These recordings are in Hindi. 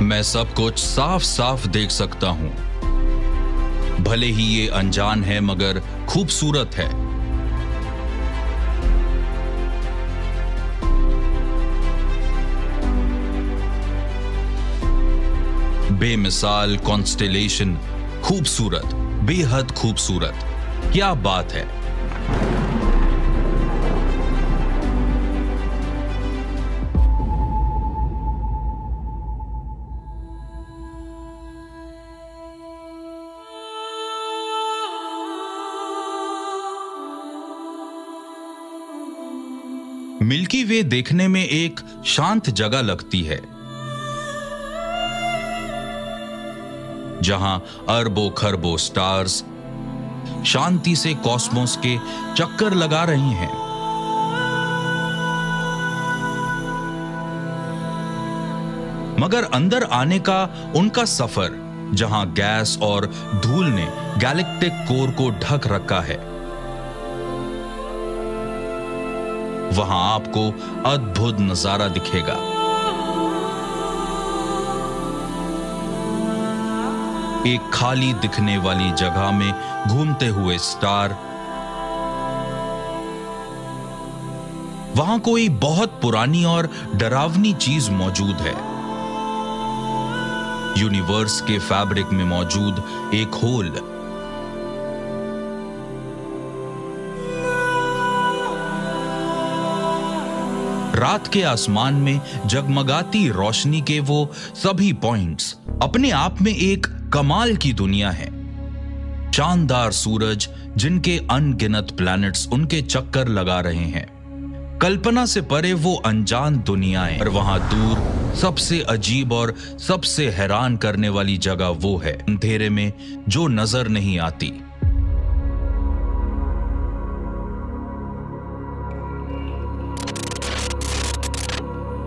मैं सब कुछ साफ साफ देख सकता हूं। भले ही ये अनजान है मगर खूबसूरत है। बेमिसाल कॉन्स्टेलेशन, खूबसूरत, बेहद खूबसूरत। क्या बात है। मिल्की वे देखने में एक शांत जगह लगती है, जहां अरबों खरबों स्टार्स शांति से कॉस्मोस के चक्कर लगा रही हैं। मगर अंदर आने का उनका सफर, जहां गैस और धूल ने गैलेक्टिक कोर को ढक रखा है, वहां आपको अद्भुत नजारा दिखेगा। एक खाली दिखने वाली जगह में घूमते हुए स्टार, वहां कोई बहुत पुरानी और डरावनी चीज मौजूद है। यूनिवर्स के फैब्रिक में मौजूद एक होल। रात के आसमान में जगमगाती रोशनी के वो सभी पॉइंट्स अपने आप में एक कमाल की दुनिया है। शानदार सूरज जिनके अनगिनत प्लैनेट्स उनके चक्कर लगा रहे हैं। कल्पना से परे वो अनजान दुनियाएं। और वहां दूर सबसे अजीब और सबसे हैरान करने वाली जगह वो है अंधेरे में जो नजर नहीं आती।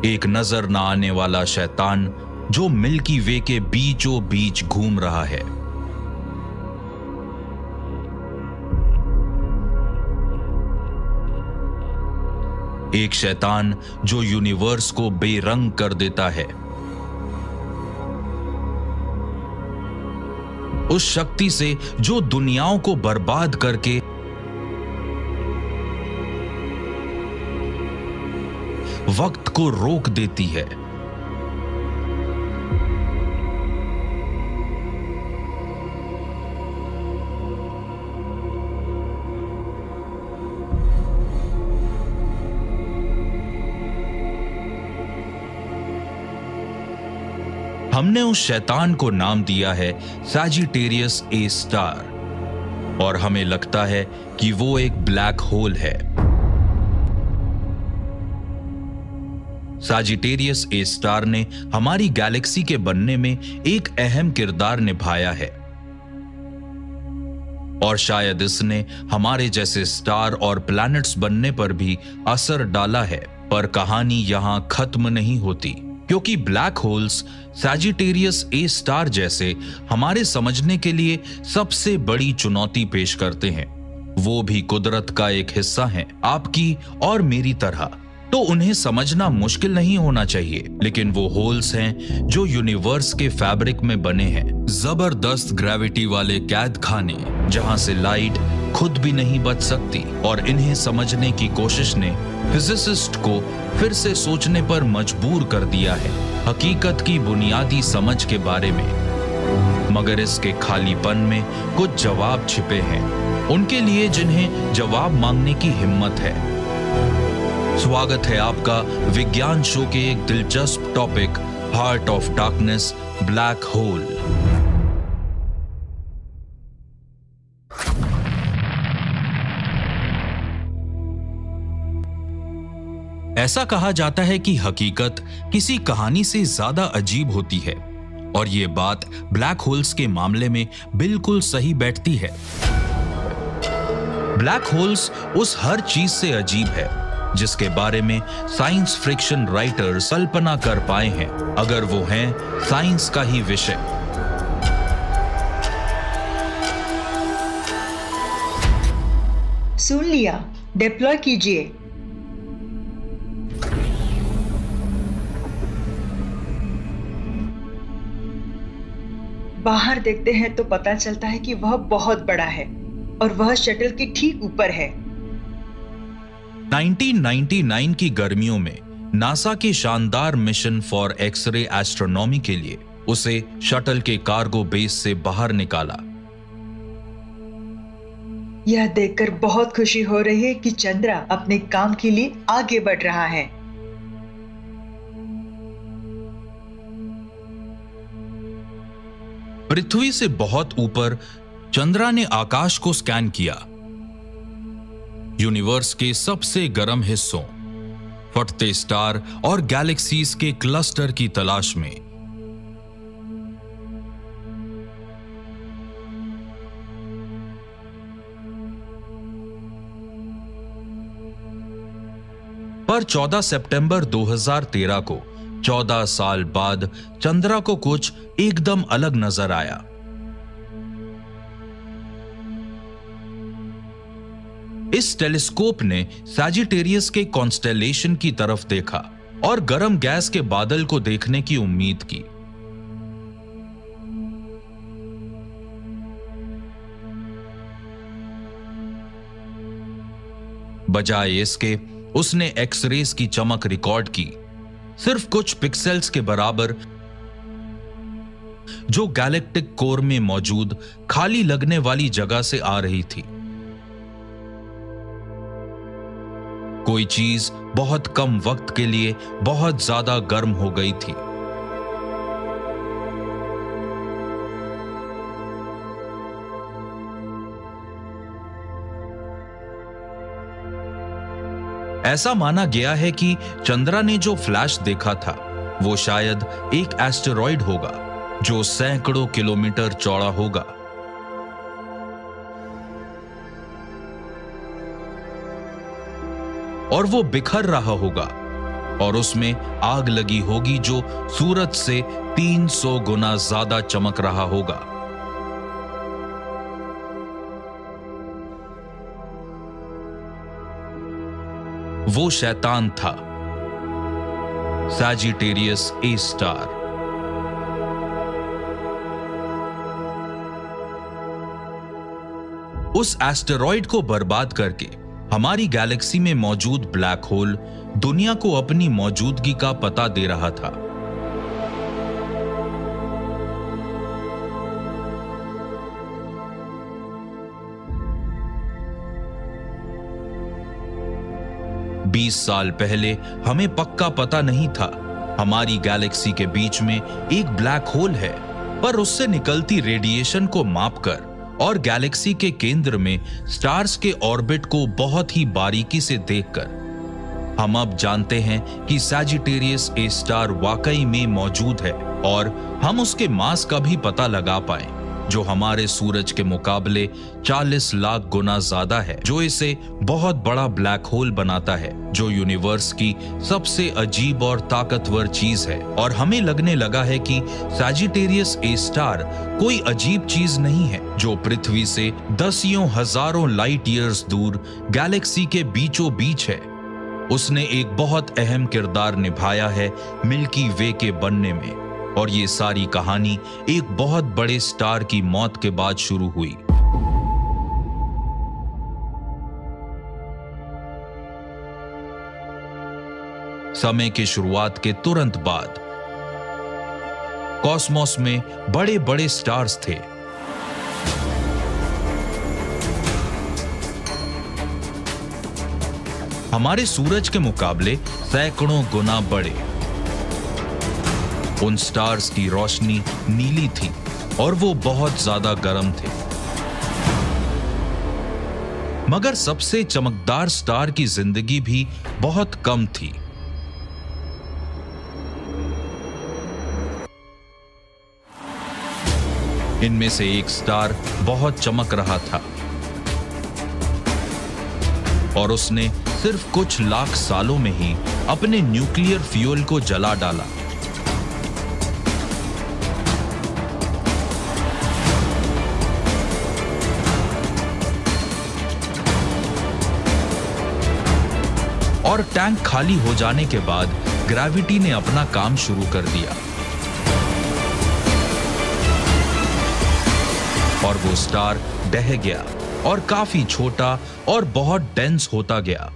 एक नजर ना आने वाला शैतान जो मिल्की वे के बीचों बीच घूम रहा है। एक शैतान जो यूनिवर्स को बेरंग कर देता है। उस शक्ति से जो दुनियाओं को बर्बाद करके वक्त को रोक देती है। हमने उस शैतान को नाम दिया है सैजिटेरियस ए स्टार, और हमें लगता है कि वो एक ब्लैक होल है। सैजिटेरियस ए स्टार ने हमारी गैलेक्सी के बनने में एक अहम किरदार निभाया है, और शायद इसने हमारे जैसे स्टार और प्लैनेट्स बनने पर भी असर डाला है। पर कहानी यहां खत्म नहीं होती, क्योंकि black holes Sagittarius A star जैसे हमारे समझने के लिए सबसे बड़ी चुनौती पेश करते हैं। वो भी कुदरत का एक हिस्सा हैं, आपकी और मेरी तरह। तो उन्हें समझना मुश्किल नहीं होना चाहिए, लेकिन वो होल्स हैं जो यूनिवर्स के फैब्रिक में बने हैं। जबरदस्त ग्रेविटी वाले कैद खाने जहां से लाइट खुद भी नहीं बच सकती। और इन्हें समझने की कोशिश ने फिजिसिस्ट को फिर से सोचने पर मजबूर कर दिया है, हकीकत की बुनियादी समझ के बारे में। मगर इसके खालीपन में कुछ जवाब छिपे हैं, उनके लिए जिन्हें जवाब मांगने की हिम्मत है। स्वागत है आपका विज्ञान शो के एक दिलचस्प topic, heart of darkness, black hole. ऐसा कहा जाता है कि हकीकत किसी कहानी से ज्यादा अजीब होती है, और ये बात ब्लैक होल्स के मामले में बिल्कुल सही बैठती है। ब्लैक होल्स उस हर चीज से अजीब है जिसके बारे में साइंस फिक्शन राइटर्स कल्पना कर पाए हैं, अगर वो हैं साइंस का ही विषय। सुन लिया, डिप्लॉय कीजिए। बाहर देखते हैं तो पता चलता है कि वह बहुत बड़ा है और वह शटल के ठीक ऊपर है। 1999 की गर्मियों में नासा के शानदार मिशन फॉर एक्सरे एस्ट्रोनॉमी के लिए उसे शटल के कार्गो बेस से बाहर निकाला। यह देखकर बहुत खुशी हो रही है कि चंद्रा अपने काम के लिए आगे बढ़ रहा है। पृथ्वी से बहुत ऊपर चंद्रा ने आकाश को स्कैन किया। यूनिवर्स के सबसे गर्म हिस्सों, फटते स्टार और गैलेक्सीज के क्लस्टर की तलाश में। पर 14 सितंबर 2013 को 14 साल बाद चंद्रा को कुछ एकदम अलग नजर आया। इस टेलीस्कोप ने सैजिटेरियस के कॉन्स्टेलेशन की तरफ देखा और गर्म गैस के बादल को देखने की उम्मीद की। बजाय इसके उसने एक्सरेज की चमक रिकॉर्ड की, सिर्फ कुछ पिक्सेल्स के बराबर, जो गैलेक्टिक कोर में मौजूद खाली लगने वाली जगह से आ रही थी। कोई चीज बहुत कम वक्त के लिए बहुत ज्यादा गर्म हो गई थी। ऐसा माना गया है कि चंद्रा ने जो फ्लैश देखा था वो शायद एक एस्टेरॉयड होगा जो सैकड़ों किलोमीटर चौड़ा होगा। और वो बिखर रहा होगा और उसमें आग लगी होगी जो सूरज से 300 गुना ज्यादा चमक रहा होगा। वो शैतान था, सैजिटेरियस ए स्टार। उस एस्टेरॉयड को बर्बाद करके हमारी गैलेक्सी में मौजूद ब्लैक होल दुनिया को अपनी मौजूदगी का पता दे रहा था। बीस साल पहले हमें पक्का पता नहीं था हमारी गैलेक्सी के बीच में एक ब्लैक होल है, पर उससे निकलती रेडिएशन को मापकर और गैलेक्सी के केंद्र में स्टार्स के ऑर्बिट को बहुत ही बारीकी से देखकर हम अब जानते हैं कि सैजिटेरियस ए स्टार वाकई में मौजूद है और हम उसके मास का भी पता लगा पाए, जो हमारे सूरज के मुकाबले 40 लाख गुना ज्यादा है, जो इसे बहुत बड़ा ब्लैक होल बनाता है, जो यूनिवर्स की सबसे अजीब और ताकतवर चीज है। और हमें लगने लगा है कि सैजिटेरियस ए स्टार कोई अजीब चीज नहीं है जो पृथ्वी से दसियों हजारों लाइट ईयर्स दूर गैलेक्सी के बीचों बीच है। उसने एक बहुत अहम किरदार निभाया है मिल्की वे के बनने में, और ये सारी कहानी एक बहुत बड़े स्टार की मौत के बाद शुरू हुई। समय के शुरुआत के तुरंत बाद कॉस्मोस में बड़े बड़े स्टार्स थे। हमारे सूरज के मुकाबले सैकड़ों गुना बड़े। उन स्टार्स की रोशनी नीली थी और वो बहुत ज्यादा गर्म थे। मगर सबसे चमकदार स्टार की जिंदगी भी बहुत कम थी। इनमें से एक स्टार बहुत चमक रहा था और उसने सिर्फ कुछ लाख सालों में ही अपने न्यूक्लियर फ्यूल को जला डाला। और टैंक खाली हो जाने के बाद ग्रेविटी ने अपना काम शुरू कर दिया। और वो स्टार ढह गया और काफी छोटा और बहुत डेंस होता गया,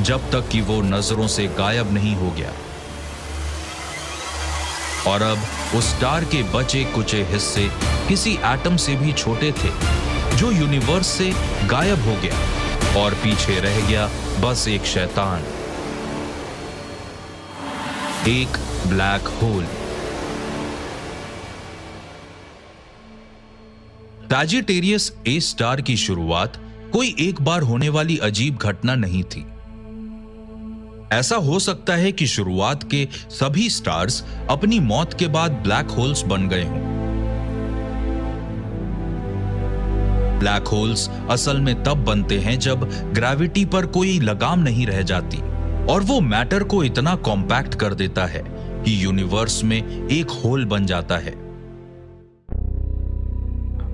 जब तक कि वो नजरों से गायब नहीं हो गया। और अब उस स्टार के बचे कुचे हिस्से किसी एटम से भी छोटे थे, जो यूनिवर्स से गायब हो गया और पीछे रह गया बस एक शैतान, एक black hole. Sagittarius A star की शुरुआत कोई एक बार होने वाली अजीब घटना नहीं थी। ऐसा हो सकता है कि शुरुआत के सभी स्टार्स अपनी मौत के बाद ब्लैक होल्स बन गए हों। ब्लैक होल्स असल में तब बनते हैं जब ग्रेविटी पर कोई लगाम नहीं रह जाती और वो मैटर को इतना कॉम्पैक्ट कर देता है कि यूनिवर्स में एक होल बन जाता है।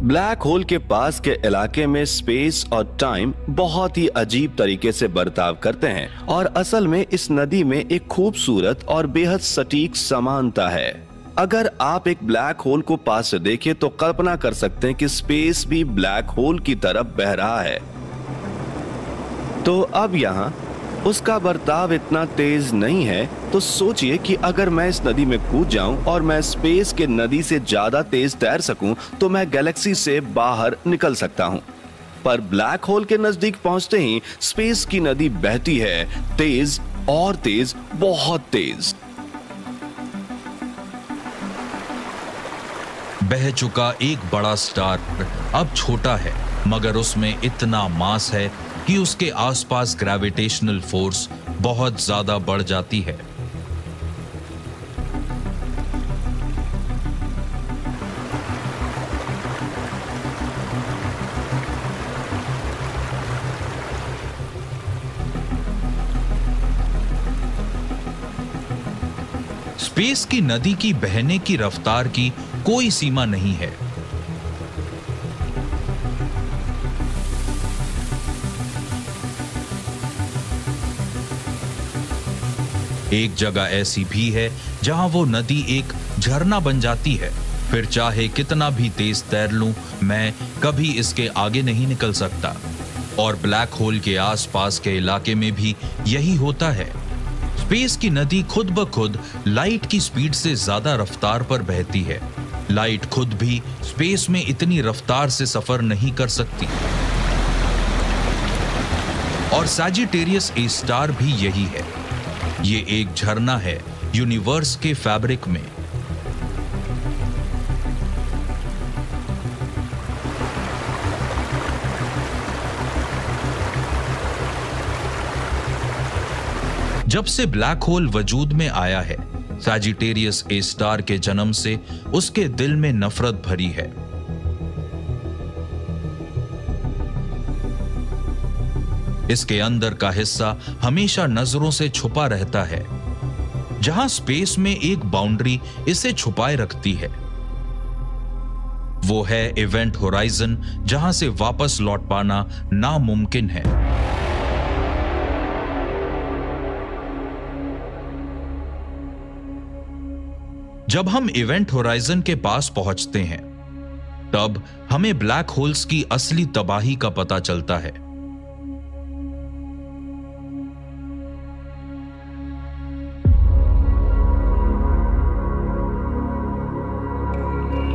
ब्लैक होल के पास के इलाके में स्पेस और टाइम बहुत ही अजीब तरीके से बर्ताव करते हैं और असल में इस नदी में एक खूबसूरत और बेहद सटीक समानता है। अगर आप एक ब्लैक होल को पास से देखें तो कल्पना कर सकते हैं कि स्पेस भी ब्लैक होल की तरफ बह रहा है। तो अब यहाँ उसका बर्ताव इतना तेज नहीं है, तो सोचिए कि अगर मैं इस नदी में कूद जाऊं और मैं स्पेस के नदी से ज्यादा तेज तैर सकूं तो मैं गैलेक्सी से बाहर निकल सकता हूं। पर ब्लैक होल के नजदीक पहुंचते ही स्पेस की नदी बहती है, तेज और तेज, बहुत तेज। बह चुका एक बड़ा स्टार अब छोटा है, मगर उसमें इतना मास है कि उसके आसपास ग्रेविटेशनल फोर्स बहुत ज्यादा बढ़ जाती है। स्पेस की नदी की बहने की रफ्तार की कोई सीमा नहीं है। एक जगह ऐसी भी है जहां वो नदी एक झरना बन जाती है, फिर चाहे कितना भी तेज तैर लूं, मैं कभी इसके आगे नहीं निकल सकता। और ब्लैक होल के आसपास के इलाके में भी यही होता है। स्पेस की नदी खुद ब खुद लाइट की स्पीड से ज्यादा रफ्तार पर बहती है। लाइट खुद भी स्पेस में इतनी रफ्तार से सफर नहीं कर सकती। और सैजिटेरियस ए स्टार भी यही है। ये एक झरना है यूनिवर्स के फैब्रिक में। जब से ब्लैक होल वजूद में आया है, सैजिटेरियस ए स्टार के जन्म से उसके दिल में नफरत भरी है। इसके अंदर का हिस्सा हमेशा नजरों से छुपा रहता है, जहां स्पेस में एक बाउंड्री इसे छुपाए रखती है। वो है इवेंट होराइजन, जहां से वापस लौट पाना नामुमकिन है। जब हम इवेंट होराइजन के पास पहुंचते हैं, तब हमें ब्लैक होल्स की असली तबाही का पता चलता है।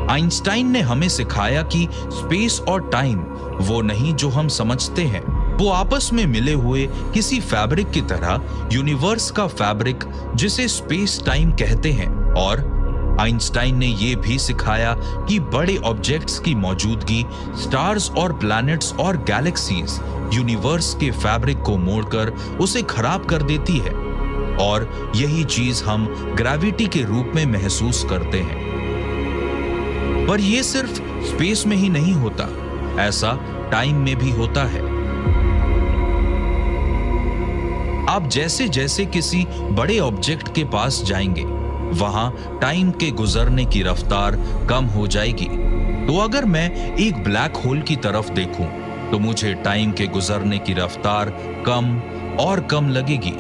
आइंस्टाइन ने हमें सिखाया कि स्पेस और टाइम वो नहीं जो हम समझते हैं, वो आपस में मिले हुए किसी फैब्रिक की तरह यूनिवर्स का फैब्रिक, जिसे स्पेस टाइम कहते हैं। और आइंस्टाइन ने यह भी सिखाया कि बड़े ऑब्जेक्ट्स की मौजूदगी, स्टार्स और प्लैनेट्स और गैलेक्सीज यूनिवर्स के फैब्रिक को मोड़कर उसे खराब कर देती है। और यही चीज हम ग्रेविटी के रूप में महसूस करते हैं। पर यह सिर्फ स्पेस में ही नहीं होता, ऐसा टाइम में भी होता है। आप जैसे जैसे किसी बड़े ऑब्जेक्ट के पास जाएंगे, वहां टाइम के गुजरने की रफ्तार कम हो जाएगी। तो अगर मैं एक ब्लैक होल की तरफ देखूं, तो मुझे टाइम के गुजरने की रफ्तार कम और कम लगेगी,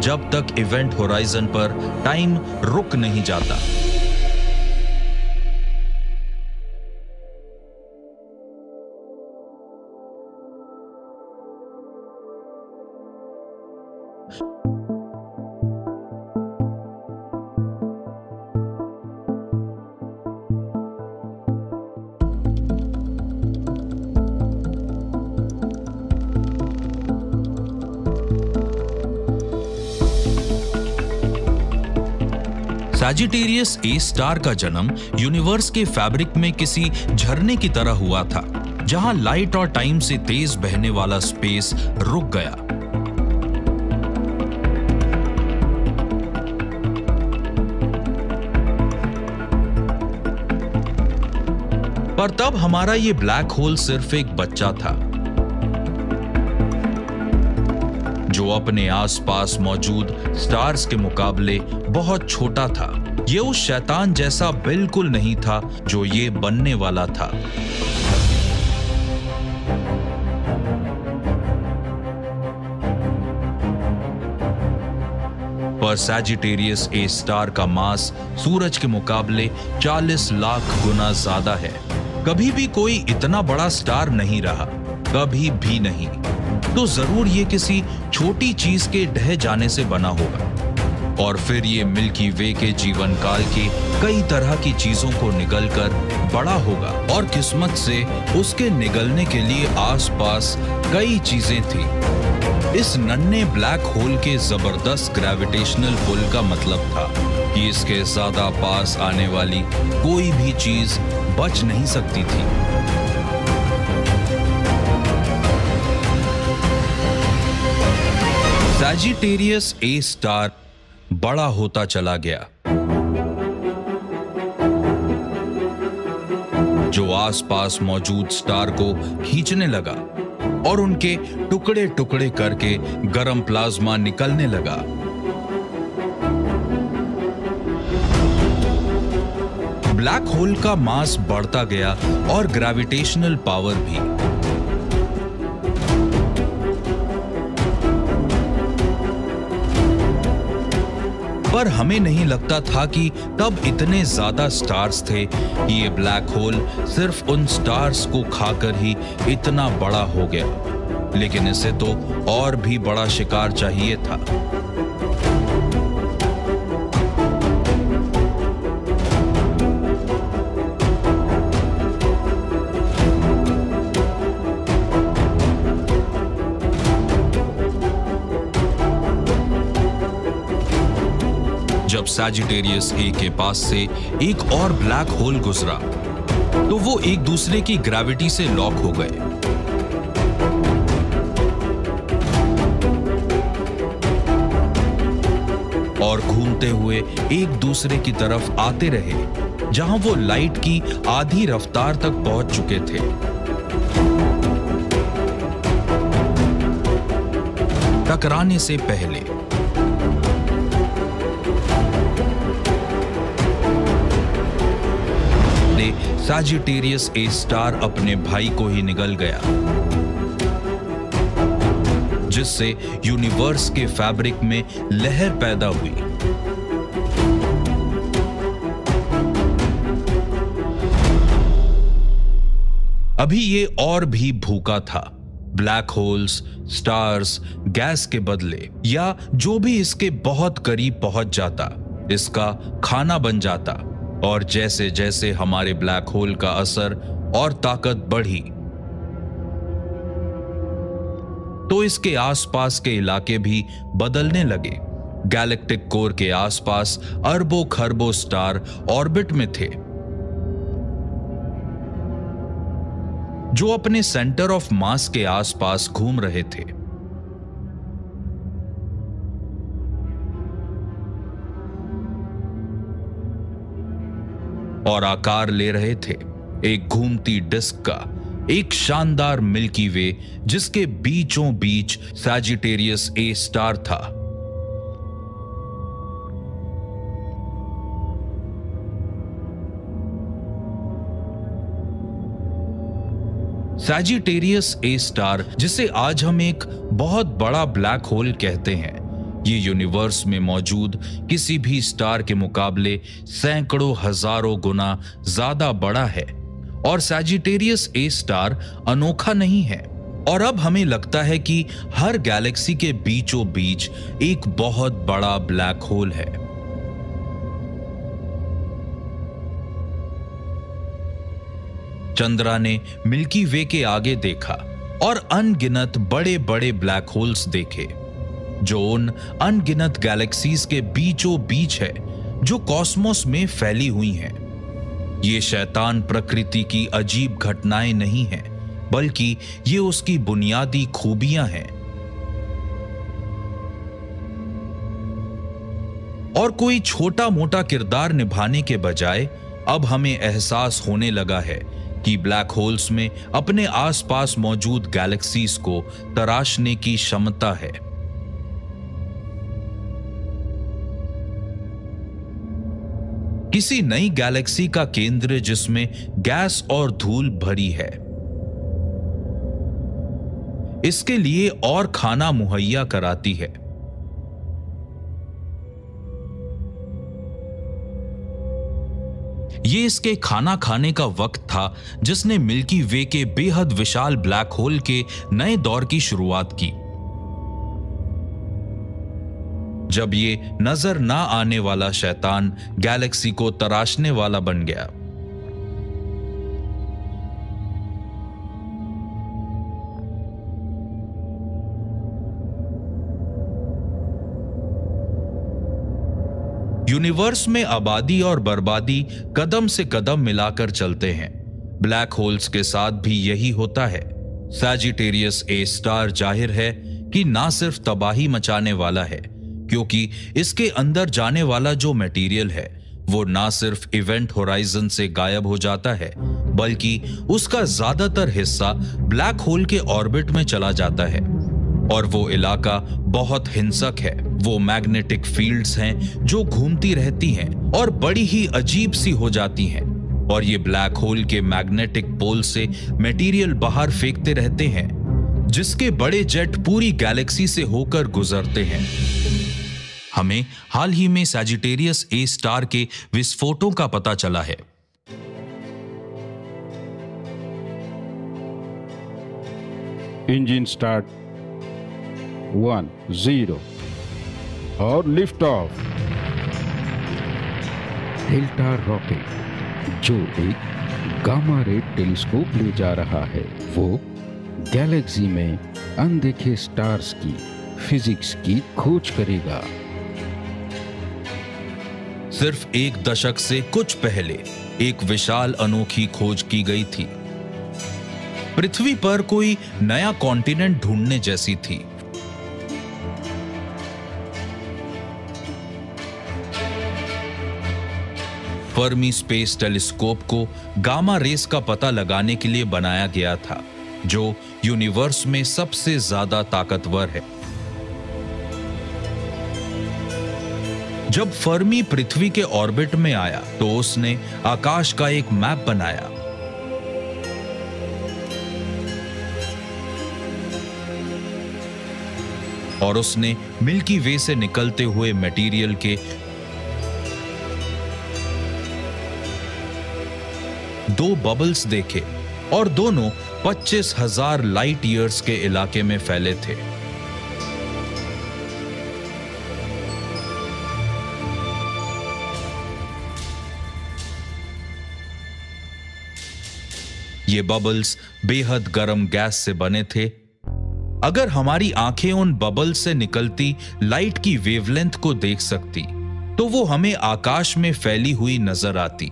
जब तक इवेंट होराइजन पर टाइम रुक नहीं जाता। सैजिटेरियस ए स्टार का जन्म यूनिवर्स के फैब्रिक में किसी झरने की तरह हुआ था, जहां लाइट और टाइम से तेज बहने वाला स्पेस रुक गया। पर तब हमारा ये ब्लैक होल सिर्फ एक बच्चा था, जो अपने आसपास मौजूद स्टार्स के मुकाबले बहुत छोटा था। ये उस शैतान जैसा बिल्कुल नहीं था जो ये बनने वाला था। पर सैजिटेरियस ए स्टार का मास सूरज के मुकाबले 40 लाख गुना ज्यादा है। कभी भी कोई इतना बड़ा स्टार नहीं रहा, कभी भी नहीं। तो जरूर ये किसी छोटी चीज के ढह जाने से बना होगा, और फिर ये मिल्की वे के जीवन काल के कई तरह की चीजों को निगलकर बड़ा होगा, और किस्मत से उसके निगलने के लिए आसपास कई चीजें थी। इस नन्हे ब्लैक होल के जबरदस्त ग्रेविटेशनल पुल का मतलब था कि इसके ज्यादा पास आने वाली कोई भी चीज बच नहीं सकती थी। सैजिटेरियस ए स्टार बड़ा होता चला गया, जो आसपास मौजूद स्टार को खींचने लगा और उनके टुकड़े टुकड़े करके गर्म प्लाज्मा निकलने लगा। ब्लैक होल का मास बढ़ता गया और ग्रेविटेशनल पावर भी। पर हमें नहीं लगता था कि तब इतने ज्यादा स्टार्स थे कि ये ब्लैक होल सिर्फ उन स्टार्स को खाकर ही इतना बड़ा हो गया। लेकिन इसे तो और भी बड़ा शिकार चाहिए था। जब सैजिटेरियस ए के पास से एक और ब्लैक होल गुजरा, तो वो एक दूसरे की ग्रेविटी से लॉक हो गए। और घूमते हुए एक दूसरे की तरफ आते रहे, जहां वो लाइट की आधी रफ्तार तक पहुंच चुके थे। टकराने से पहले सैजिटेरियस ए स्टार अपने भाई को ही निगल गया, जिससे यूनिवर्स के फैब्रिक में लहर पैदा हुई। अभी ये और भी भूखा था। ब्लैक होल्स, स्टार्स, गैस के बदले या जो भी इसके बहुत करीब पहुंच जाता, इसका खाना बन जाता। और जैसे जैसे हमारे ब्लैक होल का असर और ताकत बढ़ी, तो इसके आसपास के इलाके भी बदलने लगे। गैलेक्टिक कोर के आसपास अरबों खरबों स्टार ऑर्बिट में थे, जो अपने सेंटर ऑफ मास के आसपास घूम रहे थे। और आकार ले रहे थे एक घूमती डिस्क का, एक शानदार मिल्की वे जिसके बीचों बीच सैजिटेरियस ए स्टार था। सैजिटेरियस ए स्टार, जिसे आज हम एक बहुत बड़ा ब्लैक होल कहते हैं, ये यूनिवर्स में मौजूद किसी भी स्टार के मुकाबले सैकड़ों हजारों गुना ज्यादा बड़ा है। और सैजिटेरियस ए स्टार अनोखा नहीं है। और अब हमें लगता है कि हर गैलेक्सी के बीचों बीच एक बहुत बड़ा ब्लैक होल है। चंद्रा ने मिल्की वे के आगे देखा और अनगिनत बड़े बड़े ब्लैक होल्स देखे, जो उन अनगिनत गैलेक्सीज के बीचों बीच है, जो कॉस्मोस में फैली हुई हैं। ये शैतान प्रकृति की अजीब घटनाएं नहीं हैं, बल्कि ये उसकी बुनियादी खूबियां हैं। और कोई छोटा मोटा किरदार निभाने के बजाय अब हमें एहसास होने लगा है कि ब्लैक होल्स में अपने आसपास मौजूद गैलेक्सीज को तराशने की क्षमता है। किसी नई गैलेक्सी का केंद्र जिसमें गैस और धूल भरी है, इसके लिए और खाना मुहैया कराती है। ये इसके खाना खाने का वक्त था जिसने मिल्की वे के बेहद विशाल ब्लैक होल के नए दौर की शुरुआत की, जब ये नजर ना आने वाला शैतान गैलेक्सी को तराशने वाला बन गया। यूनिवर्स में आबादी और बर्बादी कदम से कदम मिलाकर चलते हैं। ब्लैक होल्स के साथ भी यही होता है। सैजिटेरियस ए स्टार जाहिर है कि ना सिर्फ तबाही मचाने वाला है, क्योंकि इसके अंदर जाने वाला जो मटेरियल है वो ना सिर्फ इवेंट होराइजन से गायब हो जाता है, बल्कि उसका ज्यादातर हिस्सा ब्लैक होल के ऑर्बिट में चला जाता है। और वो इलाका बहुत हिंसक है। वो मैग्नेटिक फील्ड्स हैं जो घूमती रहती हैं और बड़ी ही अजीब सी हो जाती हैं, और ये ब्लैक होल के मैग्नेटिक पोल से मटेरियल बाहर फेंकते रहते हैं, जिसके बड़े जेट पूरी गैलेक्सी से होकर गुजरते हैं। हमें हाल ही में सैजिटेरियस ए स्टार के विस्फोटों का पता चला है। इंजन स्टार्ट 1 0 और लिफ्ट ऑफ। डेल्टा रॉकेट जो एक गामा रे टेलीस्कोप ले जा रहा है, वो गैलेक्सी में अनदेखे स्टार्स की फिजिक्स की खोज करेगा। सिर्फ एक दशक से कुछ पहले एक विशाल अनोखी खोज की गई थी। पृथ्वी पर कोई नया कॉन्टिनेंट ढूंढने जैसी थी। फर्मी स्पेस टेलीस्कोप को गामा रेस का पता लगाने के लिए बनाया गया था, जो यूनिवर्स में सबसे ज्यादा ताकतवर है। जब फर्मी पृथ्वी के ऑर्बिट में आया तो उसने आकाश का एक मैप बनाया। और उसने मिल्की वे से निकलते हुए मटेरियल के 2 बबल्स देखे, और दोनों 25,000 लाइट ईयर्स के इलाके में फैले थे। ये बबल्स बेहद गर्म गैस से बने थे। अगर हमारी आंखें उन बबल्स से निकलती लाइट की वेवलेंथ को देख सकती, तो वो हमें आकाश में फैली हुई नजर आती।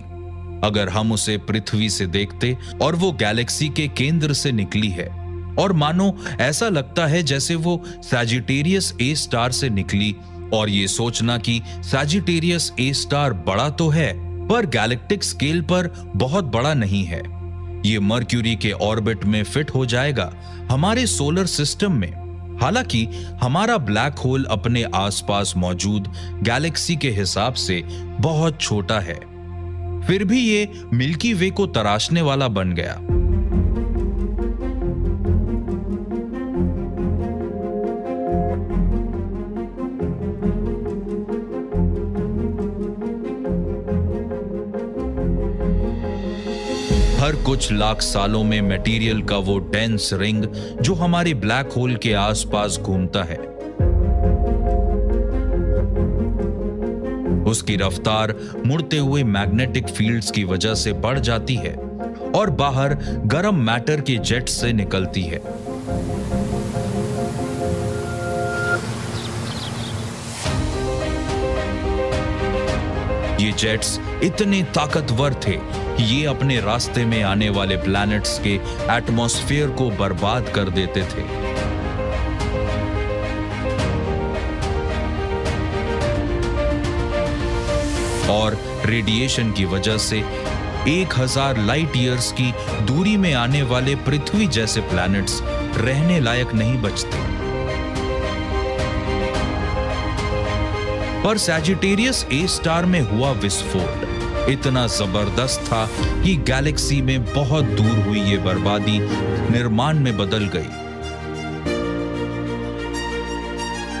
अगर हम उसे पृथ्वी से देखते और वो गैलेक्सी के केंद्र से निकली है, और मानो ऐसा लगता है जैसे वो सैजिटेरियस ए स्टार से निकली, और ये सोचना कि सैजिटेरियस ए स्टार बड़ा तो है, पर गैलेक्टिक स्केल पर बहुत बड़ा नहीं है। ये मर्क्यूरी के ऑर्बिट में फिट हो जाएगा, हमारे सोलर सिस्टम में। हालांकि हमारा ब्लैक होल अपने आसपास मौजूद गैलेक्सी के हिसाब से बहुत छोटा है, फिर भी ये मिल्की वे को तराशने वाला बन गया। हर कुछ लाख सालों में मटेरियल का वो डेंस रिंग जो हमारे ब्लैक होल के आसपास घूमता है, उसकी रफ्तार मुड़ते हुए मैग्नेटिक फील्ड्स की वजह से बढ़ जाती है और बाहर गर्म मैटर के जेट से निकलती है। ये जेट्स इतने ताकतवर थे कि ये अपने रास्ते में आने वाले प्लैनेट्स के एटमॉस्फेयर को बर्बाद कर देते थे। और रेडिएशन की वजह से 1000 लाइट ईयर्स की दूरी में आने वाले पृथ्वी जैसे प्लैनेट्स रहने लायक नहीं बचते। पर सैजिटेरियस ए स्टार में हुआ विस्फोट इतना जबरदस्त था कि गैलेक्सी में बहुत दूर हुई ये बर्बादी निर्माण में बदल गई।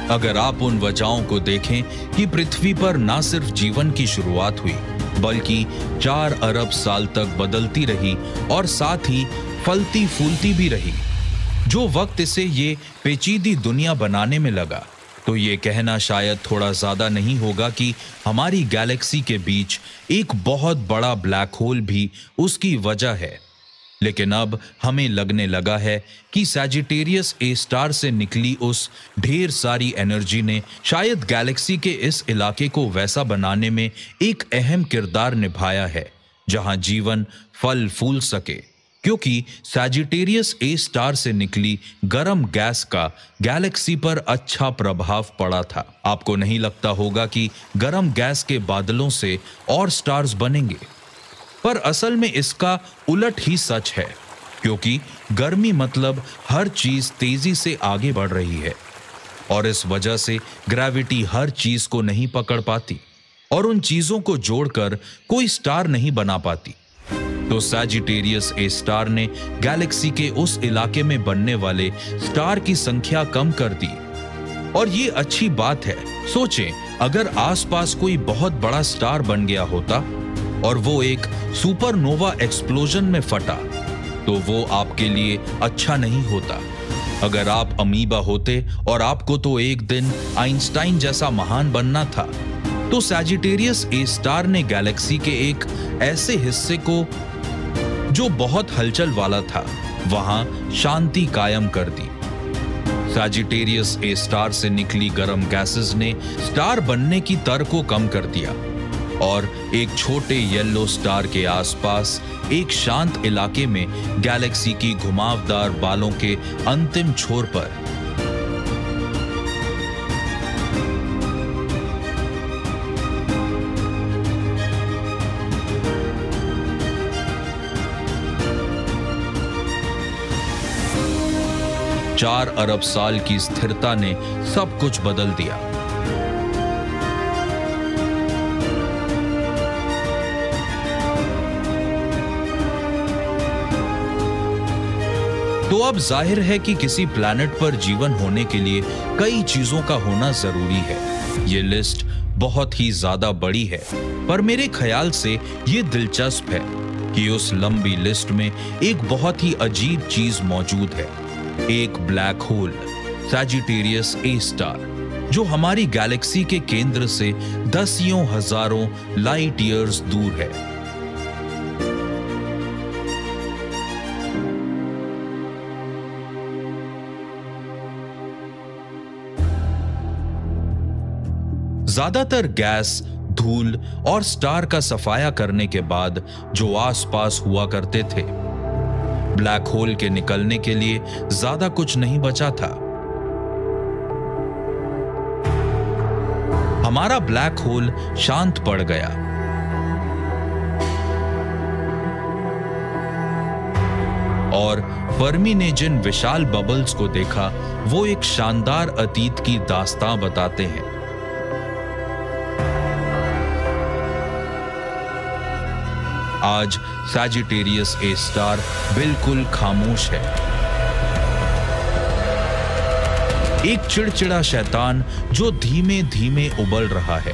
अगर आप उन वजहों को देखें कि पृथ्वी पर ना सिर्फ जीवन की शुरुआत हुई बल्कि 4 अरब साल तक बदलती रही और साथ ही फलती फूलती भी रही, जो वक्त इसे ये पेचीदी दुनिया बनाने में लगा, तो ये कहना शायद थोड़ा ज्यादा नहीं होगा कि हमारी गैलेक्सी के बीच एक बहुत बड़ा ब्लैक होल भी उसकी वजह है। लेकिन अब हमें लगने लगा है कि सैजिटेरियस ए स्टार से निकली उस ढेर सारी एनर्जी ने शायद गैलेक्सी के इस इलाके को वैसा बनाने में एक अहम किरदार निभाया है जहां जीवन फल फूल सके, क्योंकि सैजिटेरियस ए स्टार से निकली गर्म गैस का गैलेक्सी पर अच्छा प्रभाव पड़ा था। आपको नहीं लगता होगा कि गर्म गैस के बादलों से और स्टार्स बनेंगे, पर असल में इसका उलट ही सच है, क्योंकि गर्मी मतलब हर चीज तेजी से आगे बढ़ रही है और इस वजह से ग्रेविटी हर चीज को नहीं पकड़ पाती और उन चीजों को जोड़कर कोई स्टार नहीं बना पाती। तो सैजिटेरियस ए स्टार ने गैलेक्सी के उस इलाके में बनने वाले स्टार की संख्या कम कर दी। और ये अच्छी बात है। सोचें, अगर आसपास कोई बहुत बड़ा स्टार बन गया होता और वो एक सुपरनोवा एक्सप्लोजन में फटा, तो वो आपके लिए अच्छा नहीं होता। अगर आप अमीबा होते और आपको तो एक दिन आइंस्टाइन जैसा महान बनना था, तो सैजिटेरियस ए स्टार ने गैलेक्सी के एक ऐसे हिस्से को जो बहुत हलचल वाला था, वहां शांति कायम कर दी। सैजिटेरियस ए स्टार से निकली गर्म गैसेस ने स्टार बनने की दर को कम कर दिया और एक छोटे येलो स्टार के आसपास एक शांत इलाके में गैलेक्सी की घुमावदार बालों के अंतिम छोर पर चार अरब साल की स्थिरता ने सब कुछ बदल दिया। तो अब जाहिर है कि किसी प्लैनेट पर जीवन होने के लिए कई चीजों का होना जरूरी है। ये लिस्ट बहुत ही ज्यादा बड़ी है, पर मेरे ख्याल से ये दिलचस्प है कि उस लंबी लिस्ट में एक बहुत ही अजीब चीज मौजूद है, एक black hole, Sagittarius A star, जो हमारी गैलेक्सी के केंद्र से दसियों हजारों लाइट ईयर्स दूर है। ज्यादातर गैस, धूल और स्टार का सफाया करने के बाद जो आसपास हुआ करते थे, ब्लैक होल के निकलने के लिए ज्यादा कुछ नहीं बचा था। हमारा ब्लैक होल शांत पड़ गया और फर्मी ने जिन विशाल बबल्स को देखा, वो एक शानदार अतीत की दास्तां बताते हैं। आज सैजिटेरियस ए स्टार बिल्कुल खामोश है, एक चिड़चिड़ा शैतान जो धीमे धीमे उबल रहा है।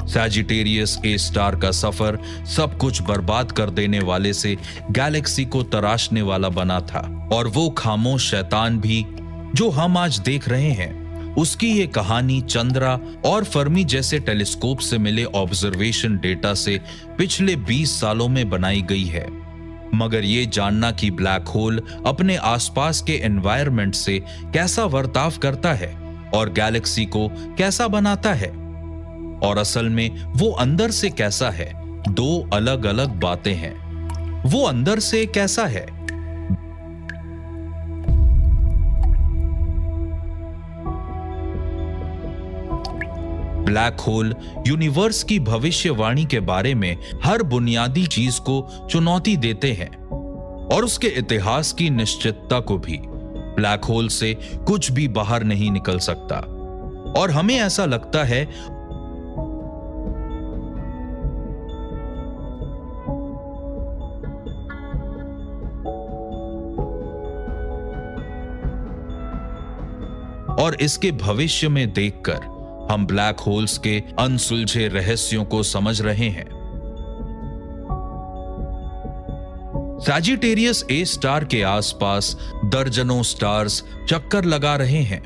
सैजिटेरियस ए स्टार का सफर सब कुछ बर्बाद कर देने वाले से गैलेक्सी को तराशने वाला बना था, और वो खामोश शैतान भी जो हम आज देख रहे हैं, उसकी ये कहानी चंद्रा और फर्मी जैसे टेलीस्कोप से मिले ऑब्जर्वेशन डेटा से पिछले 20 सालों में बनाई गई है। मगर ये जानना कि ब्लैक होल अपने आसपास के एनवायरनमेंट से कैसा बर्ताव करता है और गैलेक्सी को कैसा बनाता है और असल में वो अंदर से कैसा है, दो अलग अलग बातें हैं। वो अंदर से कैसा है? ब्लैक होल यूनिवर्स की भविष्यवाणी के बारे में हर बुनियादी चीज को चुनौती देते हैं और उसके इतिहास की निश्चितता को भी। ब्लैक होल से कुछ भी बाहर नहीं निकल सकता और हमें ऐसा लगता है और इसके भविष्य में देखकर हम ब्लैक होल्स के अनसुलझे रहस्यों को समझ रहे हैं। सैजिटेरियस ए स्टार के आसपास दर्जनों स्टार्स चक्कर लगा रहे हैं,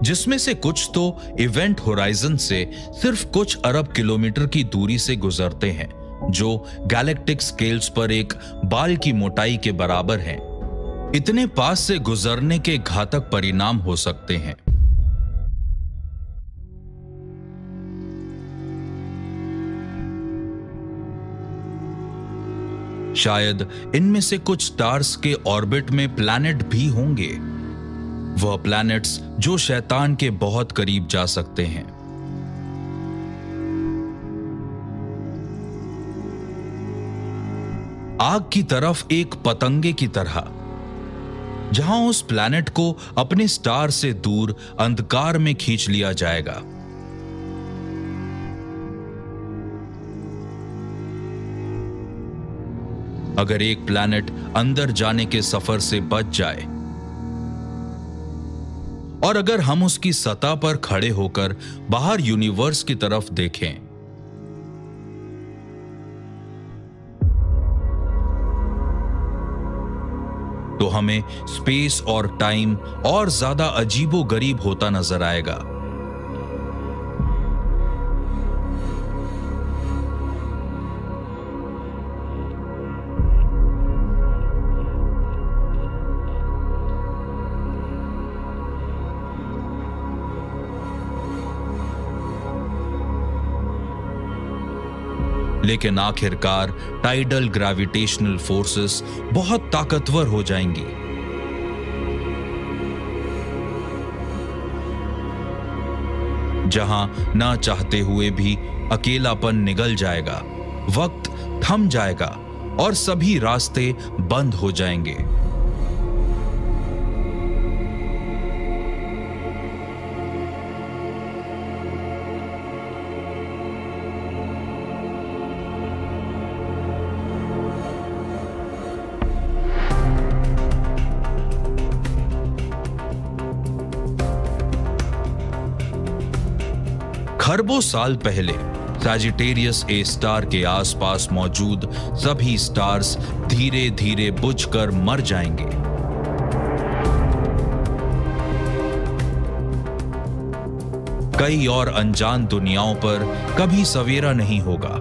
जिसमें से कुछ तो इवेंट होराइजन से सिर्फ कुछ अरब किलोमीटर की दूरी से गुजरते हैं, जो गैलेक्टिक स्केल्स पर एक बाल की मोटाई के बराबर हैं। इतने पास से गुजरने के घातक परिणाम हो सकते हैं। शायद इनमें से कुछ स्टार्स के ऑर्बिट में प्लैनेट भी होंगे, वह प्लैनेट्स जो शैतान के बहुत करीब जा सकते हैं। आग की तरफ एक पतंगे की तरह, जहां उस प्लैनेट को अपने स्टार से दूर अंधकार में खींच लिया जाएगा। अगर एक प्लैनेट अंदर जाने के सफर से बच जाए और अगर हम उसकी सतह पर खड़े होकर बाहर यूनिवर्स की तरफ देखें, तो हमें स्पेस और टाइम और ज्यादा अजीबोगरीब होता नजर आएगा। लेकिन आखिरकार टाइडल ग्रेविटेशनल फोर्सेस बहुत ताकतवर हो जाएंगी। जहां ना चाहते हुए भी अकेलापन निगल जाएगा, वक्त थम जाएगा और सभी रास्ते बंद हो जाएंगे। खरबों साल पहले सैजिटेरियस ए स्टार के आसपास मौजूद सभी स्टार्स धीरे धीरे बुझकर मर जाएंगे। कई और अनजान दुनियाओं पर कभी सवेरा नहीं होगा।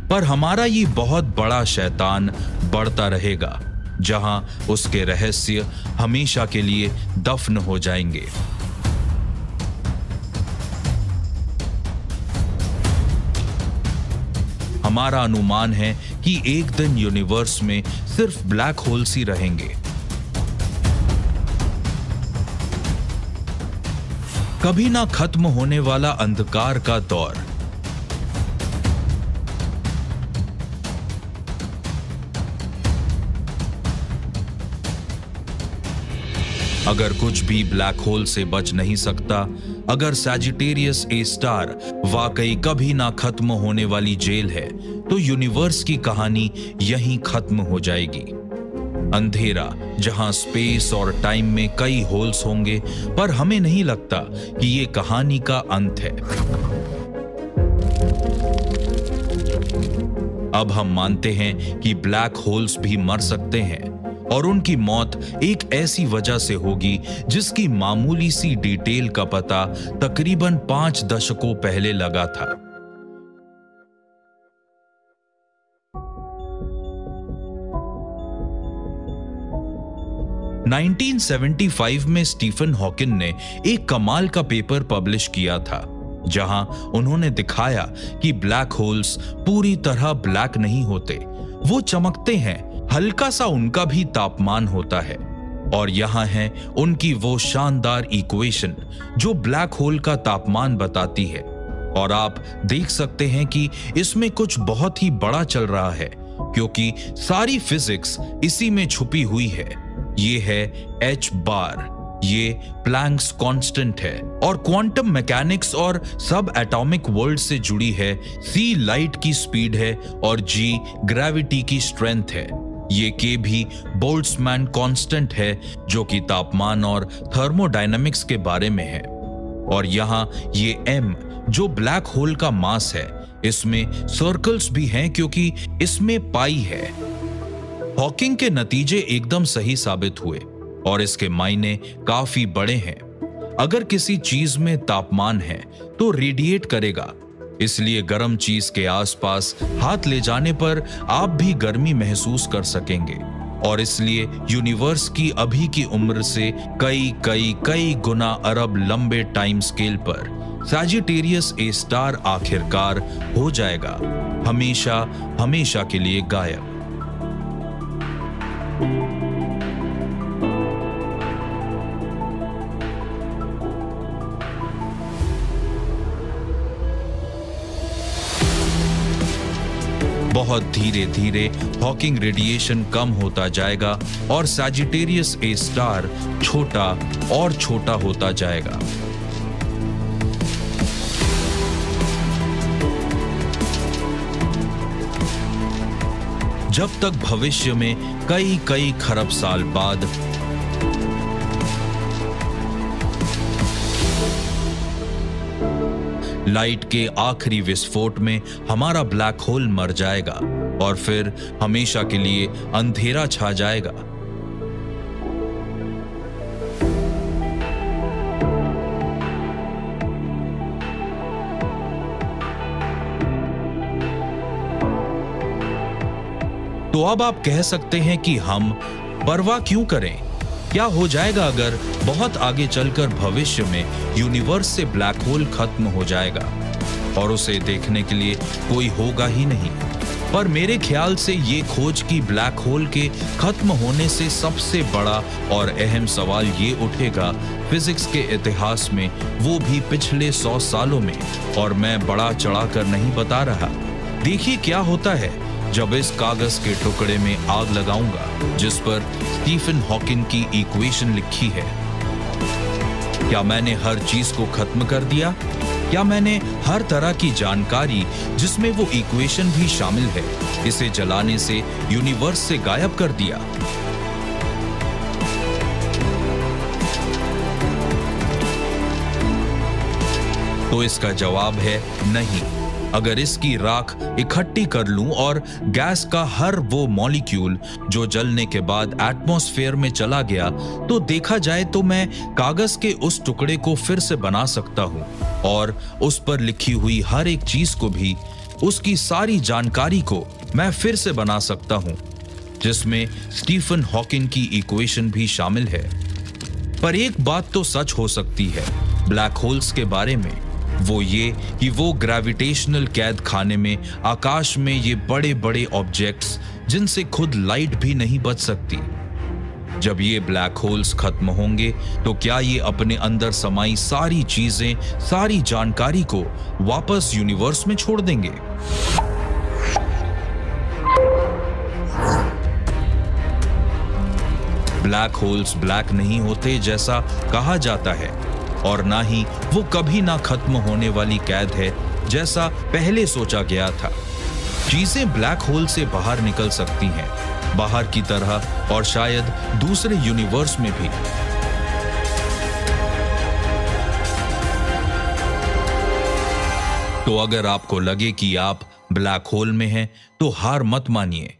पर हमारा ये बहुत बड़ा शैतान बढ़ता रहेगा, जहां उसके रहस्य हमेशा के लिए दफन हो जाएंगे। हमारा अनुमान है कि एक दिन यूनिवर्स में सिर्फ ब्लैक होल्स ही रहेंगे। कभी ना खत्म होने वाला अंधकार का दौर। अगर कुछ भी ब्लैक होल से बच नहीं सकता, अगर सैजिटेरियस ए स्टार वाकई कभी ना खत्म होने वाली जेल है, तो यूनिवर्स की कहानी यहीं खत्म हो जाएगी। अंधेरा जहां स्पेस और टाइम में कई होल्स होंगे, पर हमें नहीं लगता कि ये कहानी का अंत है। अब हम मानते हैं कि ब्लैक होल्स भी मर सकते हैं और उनकी मौत एक ऐसी वजह से होगी जिसकी मामूली सी डिटेल का पता तकरीबन 5 दशकों पहले लगा था। नाइनटीन 1975 में स्टीफन हॉकिंग ने एक कमाल का पेपर पब्लिश किया था, जहां उन्होंने दिखाया कि ब्लैक होल्स पूरी तरह ब्लैक नहीं होते, वो चमकते हैं, हल्का सा उनका भी तापमान होता है। और यहाँ है उनकी वो शानदार इक्वेशन जो ब्लैक होल का तापमान बताती है। और आप देख सकते हैं कि इसमें कुछ बहुत ही बड़ा चल रहा है, क्योंकि सारी फिजिक्स इसी में छुपी हुई है। ये है h बार, ये प्लैंक्स कांस्टेंट है, और क्वांटम मैकेनिक्स और सब एटॉमिक वर्ल्ड से जुड़ी है। c लाइट की स्पीड है और g ग्रेविटी की स्ट्रेंथ है। ये k भी बोल्ट्जमैन कांस्टेंट है जो कि तापमान और थर्मोडायनामिक्स के बारे में है। और यहाँ ये m जो ब्लैक होल का मास है, इसमें सर्कल्स भी हैं क्योंकि इसमें पाई है। हॉकिंग के नतीजे एकदम सही साबित हुए और इसके मायने काफी बड़े हैं। अगर किसी चीज में तापमान है तो रेडिएट करेगा, इसलिए गर्म चीज के आसपास हाथ ले जाने पर आप भी गर्मी महसूस कर सकेंगे। और इसलिए यूनिवर्स की अभी की उम्र से कई गुना अरब लंबे टाइम स्केल पर सैजिटेरियस ए स्टार आखिरकार हो जाएगा, हमेशा के लिए गायब। बहुत धीरे धीरे हॉकिंग रेडिएशन कम होता जाएगा और सैजिटेरियस ए स्टार छोटा और छोटा होता जाएगा। जब तक भविष्य में कई खरब साल बाद लाइट के आखिरी विस्फोट में हमारा ब्लैक होल मर जाएगा और फिर हमेशा के लिए अंधेरा छा जाएगा। तो अब आप कह सकते हैं कि हम परवाह क्यों करें? क्या हो जाएगा अगर बहुत आगे चलकर भविष्य में यूनिवर्स से ब्लैक होल खत्म हो जाएगा और उसे देखने के लिए कोई होगा ही नहीं? पर मेरे ख्याल से ये खोज की ब्लैक होल के खत्म होने से सबसे बड़ा और अहम सवाल ये उठेगा फिजिक्स के इतिहास में, वो भी पिछले 100 सालों में। और मैं बड़ा चढ़ाकर नहीं बता रहा। देखिए क्या होता है जब इस कागज के टुकड़े में आग लगाऊंगा जिस पर स्टीफन हॉकिंग की इक्वेशन लिखी है। क्या मैंने हर चीज को खत्म कर दिया? क्या मैंने हर तरह की जानकारी जिसमें वो इक्वेशन भी शामिल है, इसे जलाने से यूनिवर्स से गायब कर दिया? तो इसका जवाब है नहीं। अगर इसकी राख इकट्ठी कर लूं और गैस का हर वो मॉलिक्यूल जो जलने के बाद एटमॉस्फेयर में चला गया, तो देखा जाए तो मैं कागज के उस टुकड़े को फिर से बना सकता हूं और उस पर लिखी हुई हर एक चीज को भी, उसकी सारी जानकारी को मैं फिर से बना सकता हूं, जिसमें स्टीफन हॉकिंग की इक्वेशन भी शामिल है। पर एक बात तो सच हो सकती है ब्लैक होल्स के बारे में, वो ये कि वो ग्रेविटेशनल कैद खाने में आकाश में ये बड़े बड़े ऑब्जेक्ट्स जिनसे खुद लाइट भी नहीं बच सकती। जब ये ब्लैक होल्स खत्म होंगे तो क्या ये अपने अंदर समाई सारी चीजें, सारी जानकारी को वापस यूनिवर्स में छोड़ देंगे? ब्लैक होल्स ब्लैक नहीं होते जैसा कहा जाता है, और ना ही वो कभी ना खत्म होने वाली कैद है जैसा पहले सोचा गया था। चीजें ब्लैक होल से बाहर निकल सकती हैं, बाहर की तरह, और शायद दूसरे यूनिवर्स में भी। तो अगर आपको लगे कि आप ब्लैक होल में हैं, तो हार मत मानिए।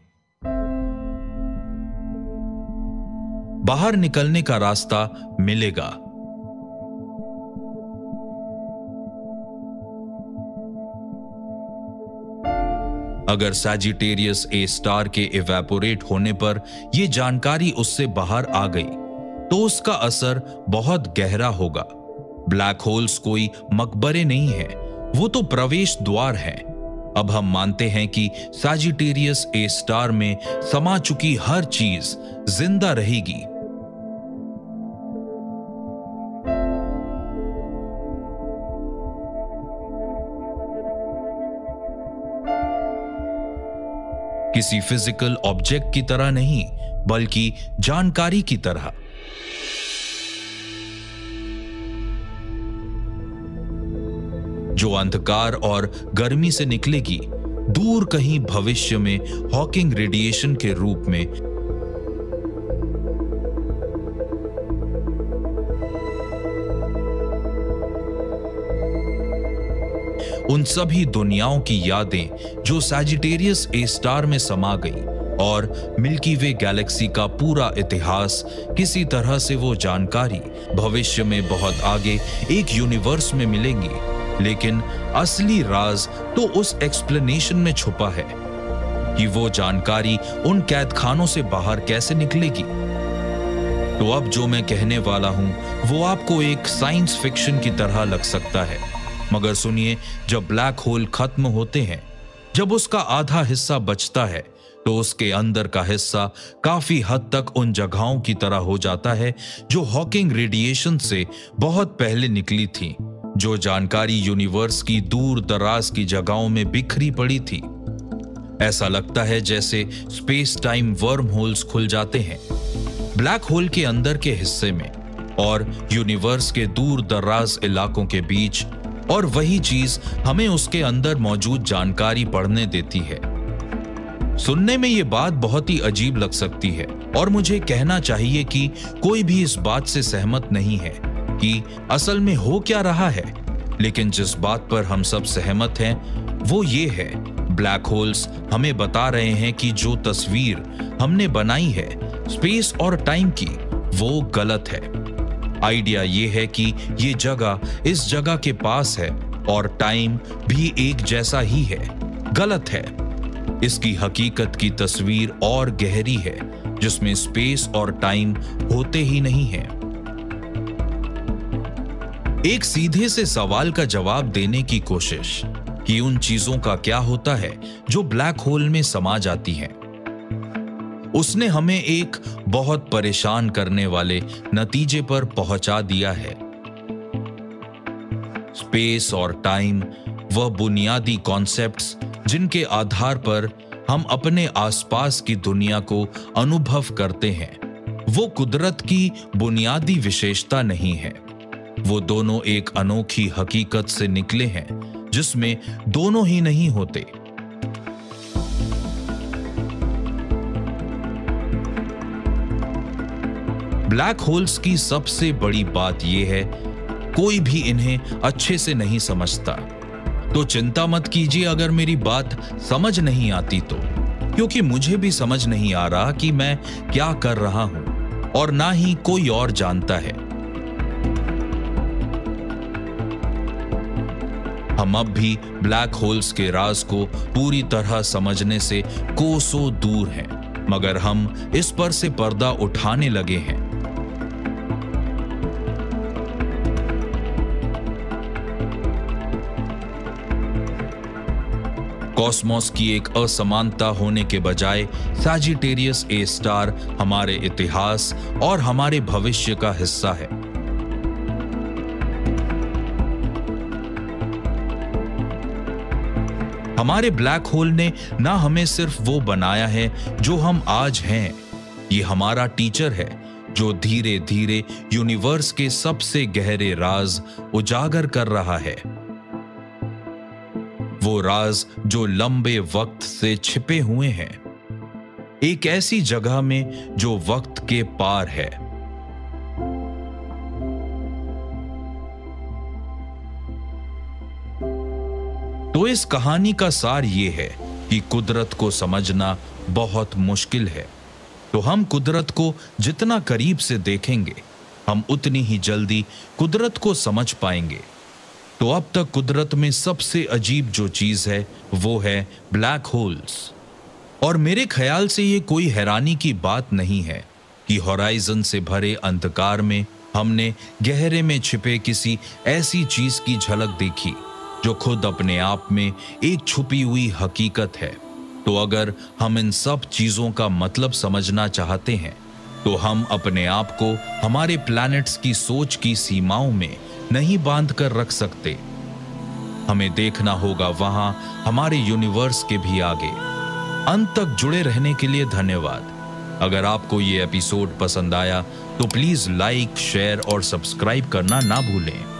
बाहर निकलने का रास्ता मिलेगा। अगर सैजिटेरियस ए स्टार के इवेपोरेट होने पर यह जानकारी उससे बाहर आ गई तो उसका असर बहुत गहरा होगा। ब्लैक होल्स कोई मकबरे नहीं है, वो तो प्रवेश द्वार है। अब हम मानते हैं कि सैजिटेरियस ए स्टार में समा चुकी हर चीज जिंदा रहेगी। किसी फिजिकल ऑब्जेक्ट की तरह नहीं, बल्कि जानकारी की तरह। जो अंधकार और गर्मी से निकलेगी, दूर कहीं भविष्य में हॉकिंग रेडिएशन के रूप में। उन सभी दुनियाओं की यादें जो सैजिटेरियस ए स्टार में समा गई, और मिल्की वे गैलेक्सी का पूरा इतिहास, किसी तरह से वो जानकारी भविष्य में बहुत आगे एक यूनिवर्स में मिलेंगी। लेकिन असली राज तो उस एक्सप्लेनेशन में छुपा है कि वो जानकारी उन कैदखानों से बाहर कैसे निकलेगी। तो अब जो मैं कहने वाला हूं वो आपको एक साइंस फिक्शन की तरह लग सकता है, मगर सुनिए, जब ब्लैक होल खत्म होते हैं, जब उसका आधा हिस्सा बचता है, तो उसके अंदर का हिस्सा काफी हद तक उन जगहों की तरह हो जाता है जो हॉकिंग रेडिएशन से बहुत पहले निकली थी। जो जानकारी यूनिवर्स की दूर दराज की जगहों में बिखरी पड़ी थी। ऐसा लगता है जैसे स्पेस टाइम वर्म होल्स खुल जाते हैं ब्लैक होल के अंदर के हिस्से में और यूनिवर्स के दूर दराज इलाकों के बीच, और वही चीज हमें उसके अंदर मौजूद जानकारी पढ़ने देती है। सुनने में यह बात बहुत ही अजीब लग सकती है, और मुझे कहना चाहिए कि कोई भी इस बात से सहमत नहीं है कि असल में हो क्या रहा है। लेकिन जिस बात पर हम सब सहमत हैं वो ये है, ब्लैक होल्स हमें बता रहे हैं कि जो तस्वीर हमने बनाई है स्पेस और टाइम की, वो गलत है। आइडिया ये है कि ये जगह इस जगह के पास है और टाइम भी एक जैसा ही है। गलत है। इसकी हकीकत की तस्वीर और गहरी है, जिसमें स्पेस और टाइम होते ही नहीं है। एक सीधे से सवाल का जवाब देने की कोशिश कि उन चीजों का क्या होता है जो ब्लैक होल में समा जाती हैं, उसने हमें एक बहुत परेशान करने वाले नतीजे पर पहुंचा दिया है। स्पेस और टाइम वह बुनियादी कॉन्सेप्ट्स जिनके आधार पर हम अपने आसपास की दुनिया को अनुभव करते हैं, वो कुदरत की बुनियादी विशेषता नहीं है। वो दोनों एक अनोखी हकीकत से निकले हैं जिसमें दोनों ही नहीं होते। ब्लैक होल्स की सबसे बड़ी बात यह है, कोई भी इन्हें अच्छे से नहीं समझता। तो चिंता मत कीजिए अगर मेरी बात समझ नहीं आती तो, क्योंकि मुझे भी समझ नहीं आ रहा कि मैं क्या कर रहा हूं, और ना ही कोई और जानता है। हम अब भी ब्लैक होल्स के राज को पूरी तरह समझने से कोसों दूर हैं, मगर हम इस पर से पर्दा उठाने लगे हैं। कॉस्मोस की एक असमानता होने के बजाय सैजिटेरियस ए स्टार हमारे इतिहास और हमारे भविष्य का हिस्सा है। हमारे ब्लैक होल ने ना हमें सिर्फ वो बनाया है जो हम आज हैं, ये हमारा टीचर है जो धीरे धीरे यूनिवर्स के सबसे गहरे राज उजागर कर रहा है। वो राज जो लंबे वक्त से छिपे हुए हैं, एक ऐसी जगह में जो वक्त के पार है। तो इस कहानी का सार ये है कि कुदरत को समझना बहुत मुश्किल है। तो हम कुदरत को जितना करीब से देखेंगे, हम उतनी ही जल्दी कुदरत को समझ पाएंगे। तो अब तक कुदरत में सबसे अजीब जो चीज है वो है ब्लैक होल्स। और मेरे ख्याल से ये कोई हैरानी की बात नहीं है कि हॉराइजन से भरे अंधकार में हमने गहरे में छिपे किसी ऐसी चीज की झलक देखी जो खुद अपने आप में एक छुपी हुई हकीकत है। तो अगर हम इन सब चीजों का मतलब समझना चाहते हैं तो हम अपने आप को हमारे प्लैनेट्स की सोच की सीमाओं में नहीं बांध कर रख सकते। हमें देखना होगा वहां हमारे यूनिवर्स के भी आगे। अंत तक जुड़े रहने के लिए धन्यवाद। अगर आपको ये एपिसोड पसंद आया तो प्लीज लाइक, शेयर और सब्सक्राइब करना ना भूलें।